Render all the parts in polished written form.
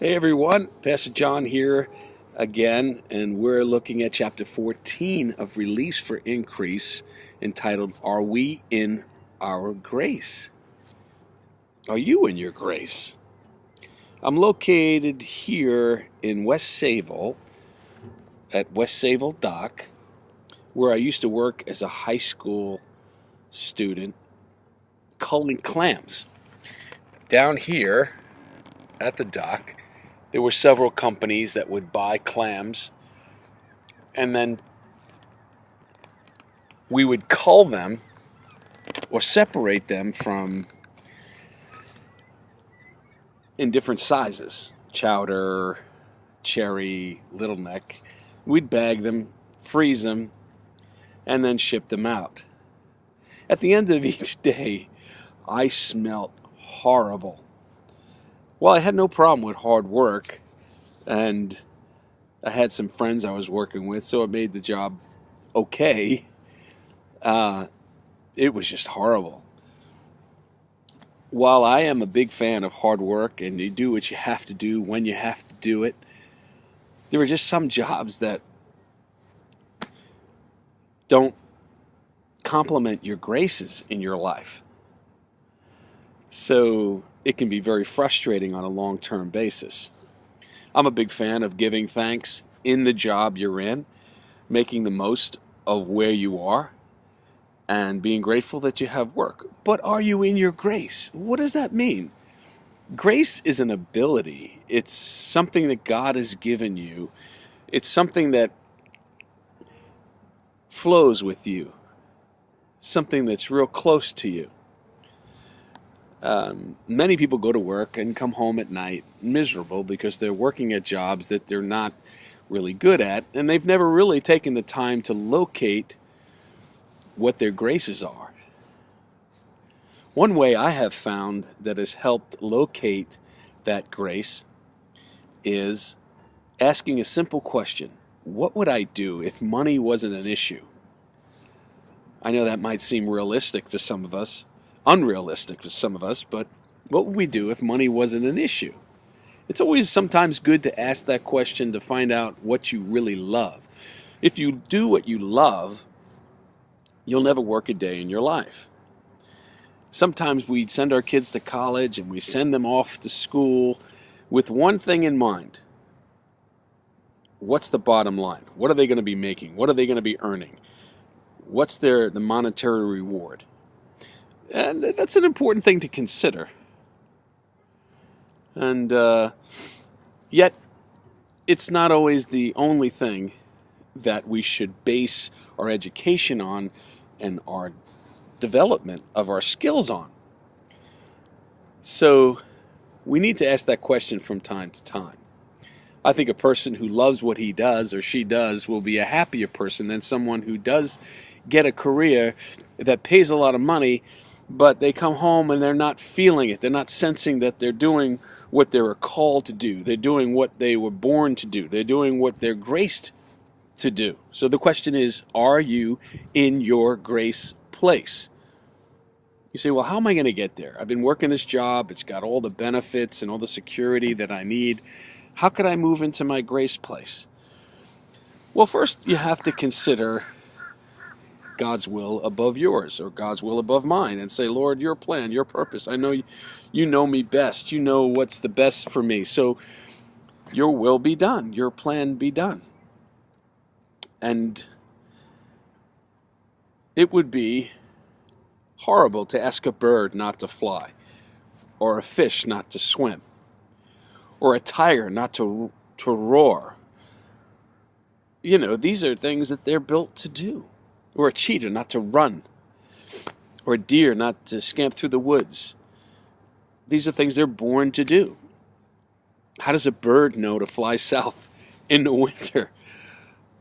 Hey everyone, Pastor John here again, and we're looking at chapter 14 of Release for Increase, entitled, Are We in Our Grace? Are you in your grace? I'm located here in West Sayville, at West Sayville Dock, where I used to work as a high school student culling clams. Down here at the dock, there were several companies that would buy clams, and then we would cull them or separate them from in different sizes: chowder, cherry, little neck. We'd bag them, freeze them, and then ship them out. At the end of each day, I smelt horrible. Well, I had no problem with hard work, and I had some friends I was working with, so it made the job okay. It was just horrible. While I am a big fan of hard work and you do what you have to do when you have to do it, there are just some jobs that don't complement your graces in your life. So it can be very frustrating on a long-term basis. I'm a big fan of giving thanks in the job you're in, making the most of where you are, and being grateful that you have work. But are you in your grace? What does that mean? Grace is an ability. It's something that God has given you. It's something that flows with you, something that's real close to you. Many people go to work and come home at night miserable because they're working at jobs that they're not really good at, and they've never really taken the time to locate what their graces are. One way I have found that has helped locate that grace is asking a simple question: what would I do if money wasn't an issue? I know that might seem realistic to some of us, unrealistic to some of us, but what would we do if money wasn't an issue? It's always sometimes good to ask that question to find out what you really love. If you do what you love, you'll never work a day in your life. Sometimes we send our kids to college and we send them off to school with one thing in mind. What's the bottom line? What are they going to be making? What are they going to be earning? What's the monetary reward? And that's an important thing to consider. And yet, it's not always the only thing that we should base our education on and our development of our skills on. So we need to ask that question from time to time. I think a person who loves what he does or she does will be a happier person than someone who does get a career that pays a lot of money, but they come home and they're not feeling it. They're not sensing that they're doing what they were called to do. They're doing what they were born to do. They're doing what they're graced to do. So the question is, are you in your grace place? You say, well, how am I going to get there? I've been working this job. It's got all the benefits and all the security that I need. How could I move into my grace place? Well, first you have to consider God's will above yours, or God's will above mine, and say, Lord, your plan, your purpose. I know you know me best. You know what's the best for me. So your will be done. Your plan be done. And it would be horrible to ask a bird not to fly, or a fish not to swim, or a tiger not to roar. You know, these are things that they're built to do. Or a cheetah not to run, or a deer not to scamper through the woods. These are things they're born to do. How does a bird know to fly south in the winter?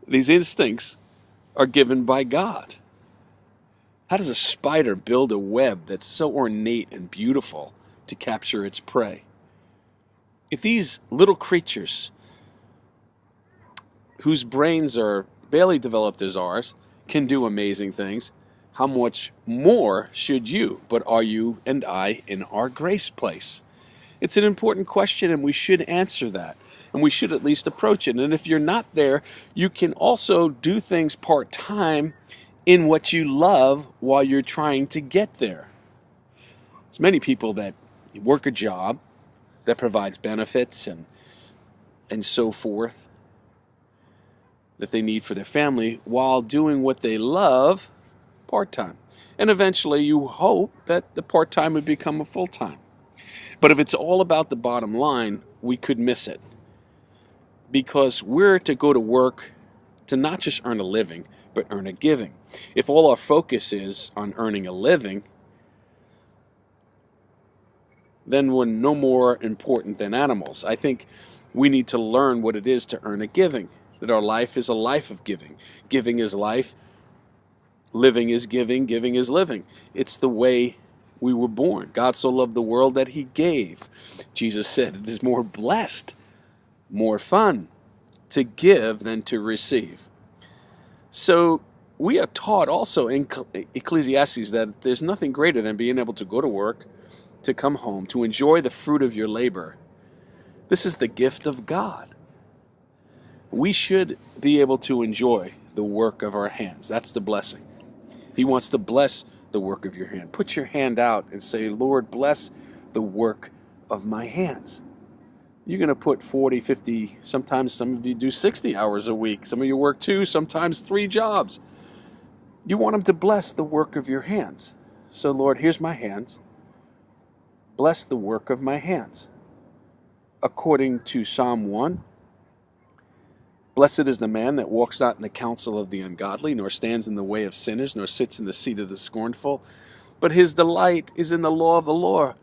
These instincts are given by God. How does a spider build a web that's so ornate and beautiful to capture its prey? If these little creatures, whose brains are barely developed as ours, can do amazing things, how much more should you? But are you and I in our grace place? It's an important question, and we should answer that. And we should at least approach it. And if you're not there, you can also do things part-time in what you love while you're trying to get there. There's many people that work a job that provides benefits and so forth that they need for their family while doing what they love part-time. And eventually you hope that the part-time would become a full-time. But if it's all about the bottom line, we could miss it. Because we're to go to work to not just earn a living, but earn a giving. If all our focus is on earning a living, then we're no more important than animals. I think we need to learn what it is to earn a giving, that our life is a life of giving. Giving is life, living is giving, giving is living. It's the way we were born. God so loved the world that he gave. Jesus said it is more blessed, more fun to give than to receive. So we are taught also in Ecclesiastes that there's nothing greater than being able to go to work, to come home, to enjoy the fruit of your labor. This is the gift of God. We should be able to enjoy the work of our hands. That's the blessing. He wants to bless the work of your hand. Put your hand out and say, Lord, bless the work of my hands. You're going to put 40, 50, sometimes some of you do 60 hours a week. Some of you work 2, sometimes 3 jobs. You want him to bless the work of your hands. So, Lord, here's my hands. Bless the work of my hands. According to Psalm 1, blessed is the man that walks not in the counsel of the ungodly, nor stands in the way of sinners, nor sits in the seat of the scornful, but his delight is in the law of the Lord.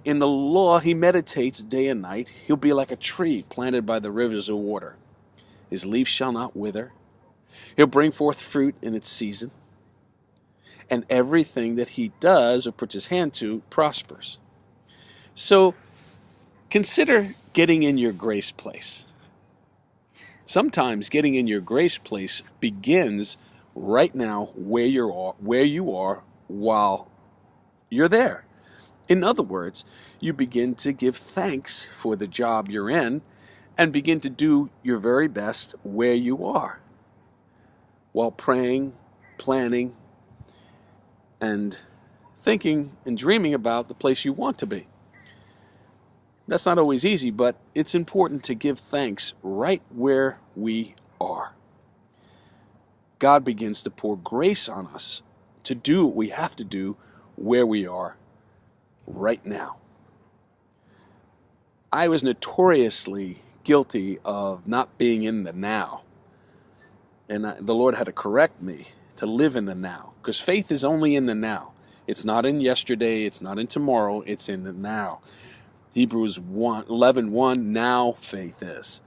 In the law he meditates day and night. He'll be like a tree planted by the rivers of water. His leaf shall not wither. He'll bring forth fruit in its season. And everything that he does or puts his hand to prospers. So consider getting in your grace place. Sometimes getting in your grace place begins right now where you are while you're there. In other words, you begin to give thanks for the job you're in and begin to do your very best where you are while praying, planning, and thinking and dreaming about the place you want to be. That's not always easy, but it's important to give thanks right where we are. God begins to pour grace on us to do what we have to do where we are right now. I was notoriously guilty of not being in the now. And the Lord had to correct me to live in the now. Because faith is only in the now. It's not in yesterday. It's not in tomorrow. It's in the now. Hebrews 11:1, now faith is.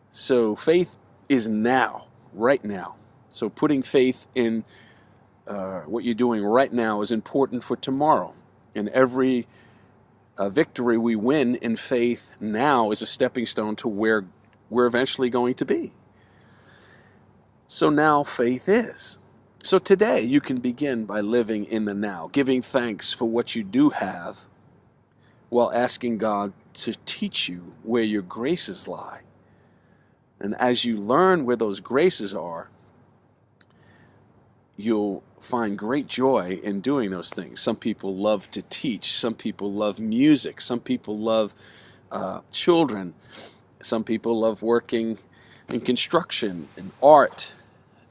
So faith is now, right now. So putting faith in what you're doing right now is important for tomorrow. And every victory we win in faith now is a stepping stone to where we're eventually going to be. So now faith is. So today you can begin by living in the now, giving thanks for what you do have, while asking God to teach you where your graces lie. And as you learn where those graces are, you'll find great joy in doing those things. Some people love to teach. Some people love music. Some people love children. Some people love working in construction and art.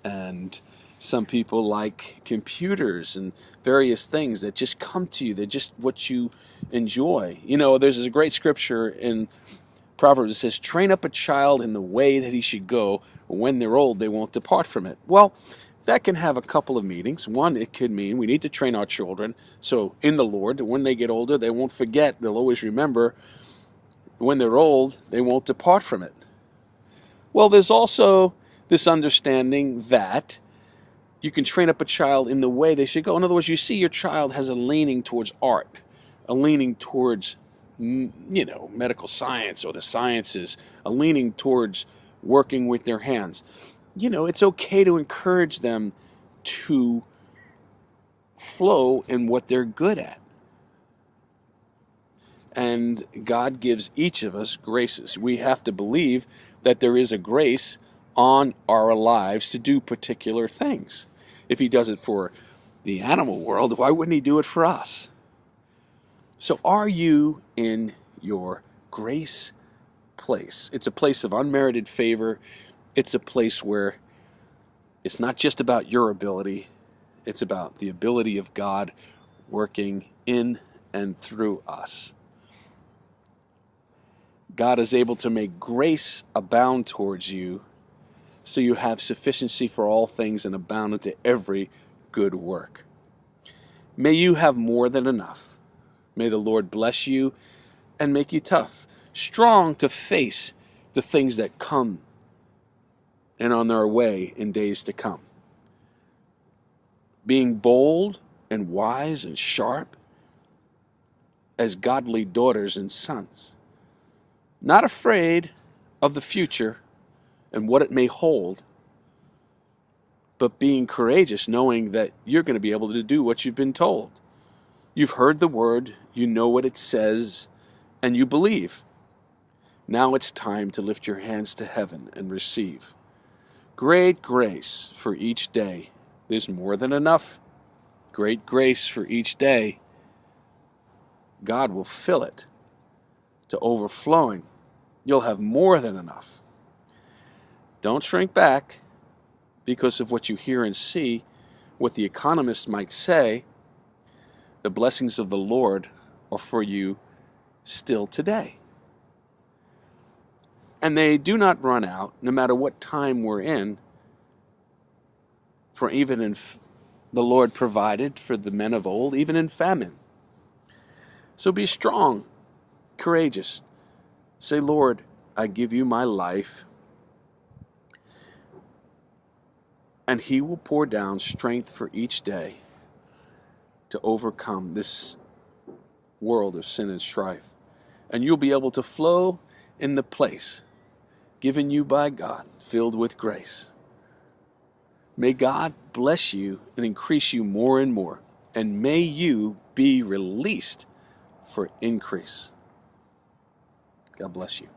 And some people like computers and various things that just come to you. They're just what you enjoy. You know, there's a great scripture in Proverbs that says, train up a child in the way that he should go. When they're old, they won't depart from it. Well, that can have a couple of meanings. One, it could mean we need to train our children so in the Lord, when they get older, they won't forget. They'll always remember. When they're old, they won't depart from it. Well, there's also this understanding that you can train up a child in the way they should go. In other words, you see your child has a leaning towards art, a leaning towards, medical science or the sciences, a leaning towards working with their hands. It's okay to encourage them to flow in what they're good at. And God gives each of us graces. We have to believe that there is a grace on our lives to do particular things. If he does it for the animal world, why wouldn't he do it for us? So are you in your grace place? It's a place of unmerited favor. It's a place where it's not just about your ability. It's about the ability of God working in and through us. God is able to make grace abound towards you, so you have sufficiency for all things and abound unto every good work. May you have more than enough. May the Lord bless you and make you tough, strong to face the things that come and on their way in days to come. Being bold and wise and sharp as godly daughters and sons. Not afraid of the future and what it may hold, but being courageous, knowing that you're going to be able to do what you've been told. You've heard the word, you know what it says, and you believe. Now it's time to lift your hands to heaven and receive. Great grace for each day. There's more than enough. Great grace for each day. God will fill it to overflowing. You'll have more than enough. Don't shrink back because of what you hear and see, what the economists might say. The blessings of the Lord are for you still today. And they do not run out, no matter what time we're in, for even in the Lord provided for the men of old, even in famine. So be strong, courageous. Say, Lord, I give you my life. And he will pour down strength for each day to overcome this world of sin and strife. And you'll be able to flow in the place given you by God, filled with grace. May God bless you and increase you more and more. And may you be released for increase. God bless you.